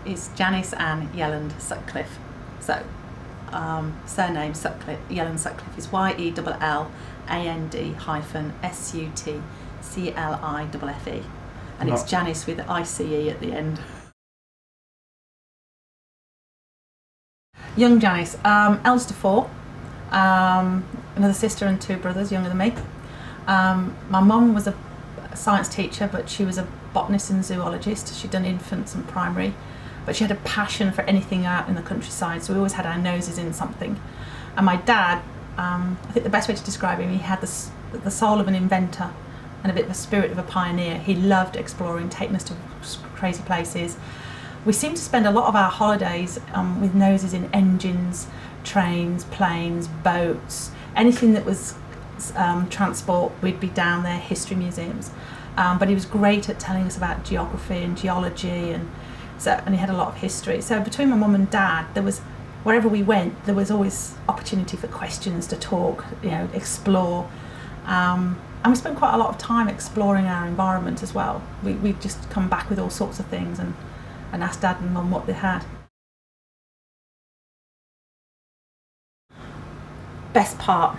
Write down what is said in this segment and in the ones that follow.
is Janice Yelland-Sutcliffe. So, surname Sutcliffe, Yelland-Sutcliffe is YELLAND-SUTCLIFFE, and it's Janice with ICE at the end. Young Janice, eldest of four, another sister and two brothers younger than me. My mum was a science teacher, but she was a botanist and zoologist. She'd done infants and primary, but she had a passion for anything out in the countryside, so we always had our noses in something. And my dad, I think the best way to describe him, he had the soul of an inventor and a bit of a spirit of a pioneer. He loved exploring, taking us to crazy places. We seemed to spend a lot of our holidays with noses in engines, trains, planes, boats, anything that was transport. We'd be down there, history museums. But he was great at telling us about geography and geology, and he had a lot of history. So between my mum and dad, there was, wherever we went, there was always opportunity for questions, to talk, explore. And we spent quite a lot of time exploring our environment as well. We'd just come back with all sorts of things and asked dad and mum what they had. Best part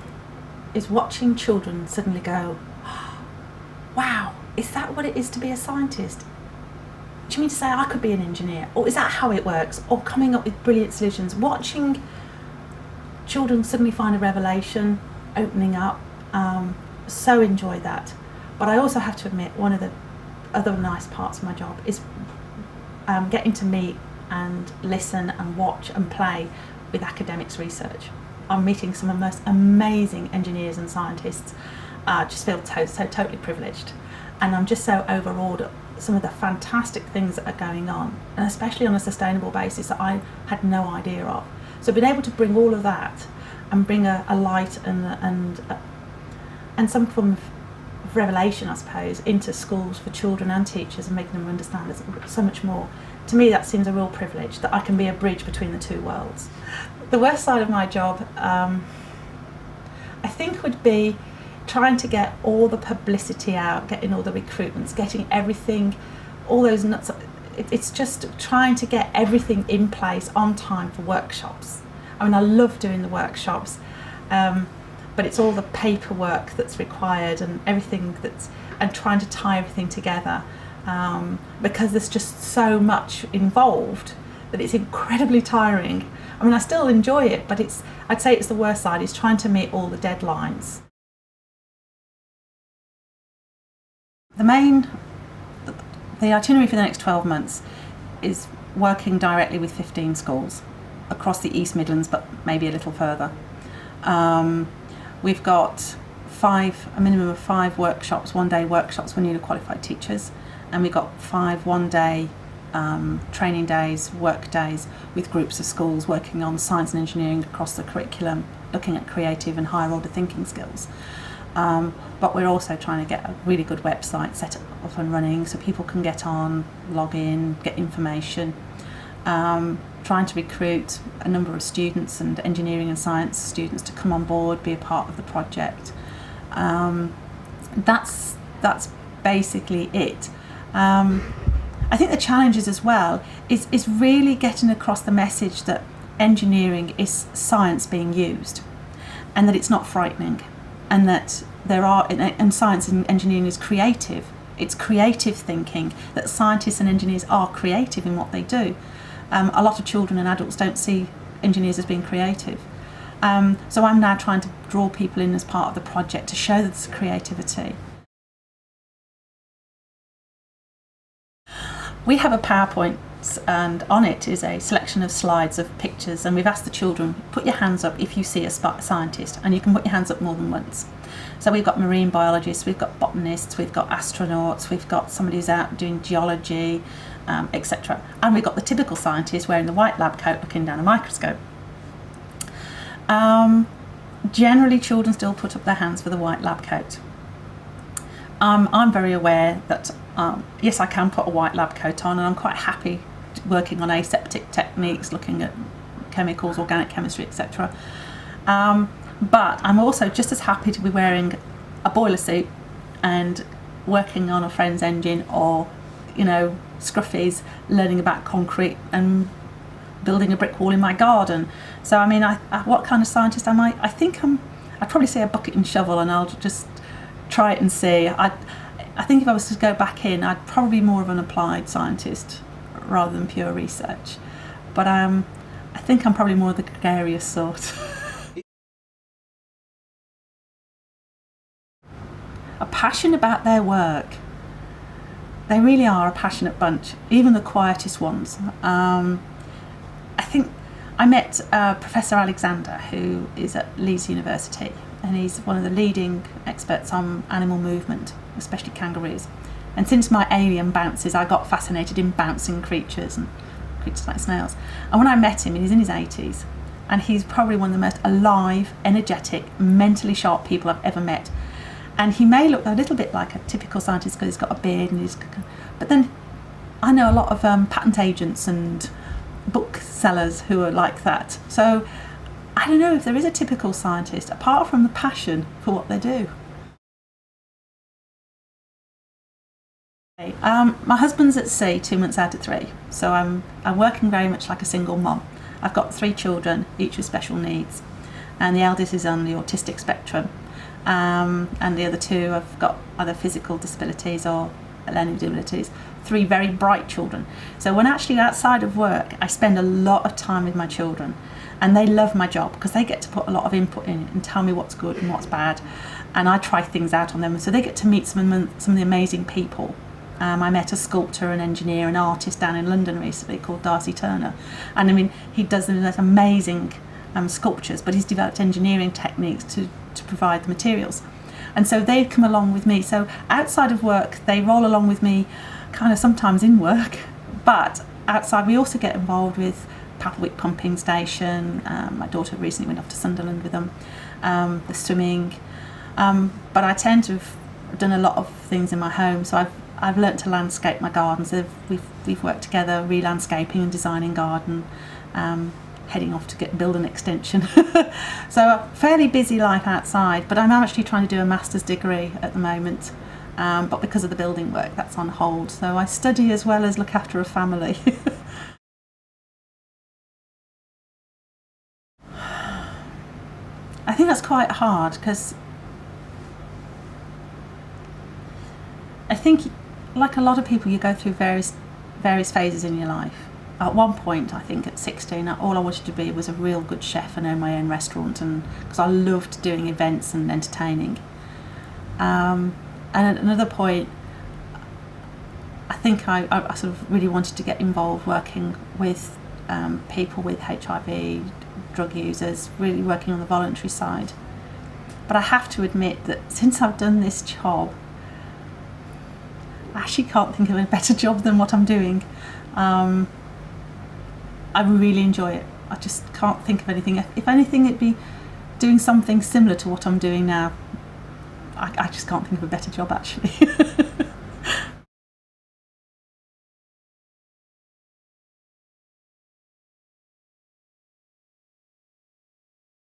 is watching children suddenly go, wow, is that what it is to be a scientist? Do you mean to say I could be an engineer? Or is that how it works? Or coming up with brilliant solutions. Watching children suddenly find a revelation, opening up, so enjoy that. But I also have to admit, one of the other nice parts of my job is getting to meet and listen and watch and play with academics research. I'm meeting some of the most amazing engineers and scientists. Just feel so totally privileged, and I'm just so overawed at some of the fantastic things that are going on, and especially on a sustainable basis that I had no idea of. So being able to bring all of that and bring a light and some form of revelation, I suppose, into schools for children and teachers, and making them understand there's so much more. To me, that seems a real privilege, that I can be a bridge between the two worlds. The worst side of my job, I think, would be trying to get all the publicity out, getting all the recruitments, getting everything, all those nuts. It's just trying to get everything in place on time for workshops. I mean, I love doing the workshops, but it's all the paperwork that's required and everything and trying to tie everything together, because there's just so much involved that it's incredibly tiring. I mean, I still enjoy it, but I'd say it's the worst side, is trying to meet all the deadlines. The itinerary for the next 12 months is working directly with 15 schools across the East Midlands, but maybe a little further. We've got a minimum of 5 workshops, one-day workshops for newly qualified teachers, and we've got 5 one-day training days, work days with groups of schools working on science and engineering across the curriculum, looking at creative and higher order thinking skills. But we're also trying to get a really good website set up and running so people can get on, log in, get information. Trying to recruit a number of students and engineering and science students to come on board, be a part of the project. That's basically it. I think the challenges as well is really getting across the message that engineering is science being used, and that it's not frightening, and that and science and engineering is creative. It's creative thinking, that scientists and engineers are creative in what they do. A lot of children and adults don't see engineers as being creative. So I'm now trying to draw people in as part of the project to show this creativity. We have a PowerPoint, and on it is a selection of slides of pictures, and we've asked the children, put your hands up if you see a scientist, and you can put your hands up more than once. So we've got marine biologists, we've got botanists, we've got astronauts, we've got somebody who's out doing geology, etc. And we've got the typical scientist wearing the white lab coat looking down a microscope. Generally, children still put up their hands for the white lab coat. I'm very aware that yes, I can put a white lab coat on, and I'm quite happy working on aseptic techniques, looking at chemicals, organic chemistry, etc. But I'm also just as happy to be wearing a boiler suit and working on a friend's engine, or scruffies learning about concrete and building a brick wall in my garden. So I mean, what kind of scientist am I? I think I'd probably say a bucket and shovel, and I'll just try it and see. I think if I was to go back in, I'd probably be more of an applied scientist rather than pure research. But I think I'm probably more of the gregarious sort. A passion about their work. They really are a passionate bunch, even the quietest ones. I think I met Professor Alexander, who is at Leeds University, and he's one of the leading experts on animal movement, especially kangaroos. And since my alien bounces, I got fascinated in bouncing creatures and creatures like snails. And when I met him, he's in his 80s, and he's probably one of the most alive, energetic, mentally sharp people I've ever met. And he may look a little bit like a typical scientist because he's got a beard and but then I know a lot of patent agents and booksellers who are like that. So I don't know if there is a typical scientist apart from the passion for what they do. My husband's at sea 2 months out of 3, so I'm working very much like a single mom. I've got 3 children, each with special needs, and the eldest is on the autistic spectrum. And the other 2 have got either physical disabilities or learning disabilities. 3 very bright children. So when actually outside of work, I spend a lot of time with my children, and they love my job because they get to put a lot of input in it and tell me what's good and what's bad, and I try things out on them, so they get to meet some of the amazing people. I met a sculptor, an engineer, an artist down in London recently called Darcy Turner, and I mean, he does the most amazing sculptures, but he's developed engineering techniques to provide the materials. And so they come along with me. So outside of work, they roll along with me, kind of sometimes in work, but outside we also get involved with Paddlewick Pumping Station. My daughter recently went off to Sunderland with them, the swimming. But I tend to have done a lot of things in my home. So I've learnt to landscape my gardens. We've worked together, re-landscaping and designing garden, heading off to build an extension. So a fairly busy life outside, but I'm actually trying to do a master's degree at the moment, but because of the building work, that's on hold. So I study as well as look after a family. I think that's quite hard because I think, like a lot of people, you go through various phases in your life. At one point, I think at 16, all I wanted to be was a real good chef and own my own restaurant, and because I loved doing events and entertaining. And at another point, I think I sort of really wanted to get involved working with people with HIV, drug users, really working on the voluntary side. But I have to admit that since I've done this job, I actually can't think of a better job than what I'm doing. I really enjoy it. I just can't think of anything. If anything, it'd be doing something similar to what I'm doing now. I just can't think of a better job, actually.